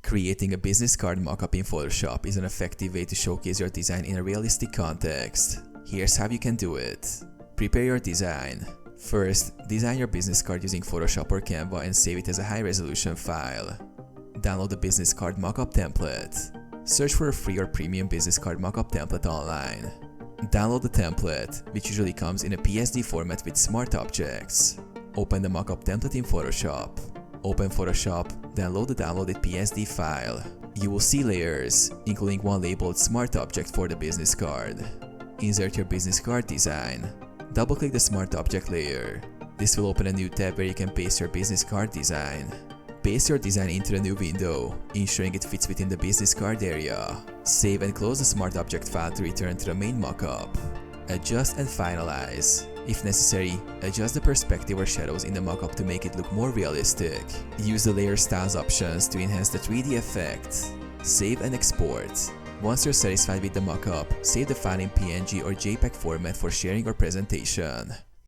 Creating a business card mockup in Photoshop is an effective way to showcase your design in a realistic context. Here's how you can do it. Prepare your design. First, design your business card using Photoshop or Canva and save it as a high-resolution file. Download the business card mockup template. Search for a free or premium business card mockup template online. Download the template, which usually comes in a PSD format with smart objects. Open the mockup template in Photoshop. Open Photoshop, then load the downloaded PSD file. You will see layers, including one labeled Smart Object for the business card. Insert your business card design. Double-click the Smart Object layer. This will open a new tab where you can paste your business card design. Paste your design into the new window, ensuring it fits within the business card area. Save and close the Smart Object file to return to the main mockup. Adjust and finalize. If necessary, adjust the perspective or shadows in the mockup to make it look more realistic. Use the Layer Styles options to enhance the 3D effect. Save and export. Once you're satisfied with the mockup, save the file in PNG or JPEG format for sharing or presentation.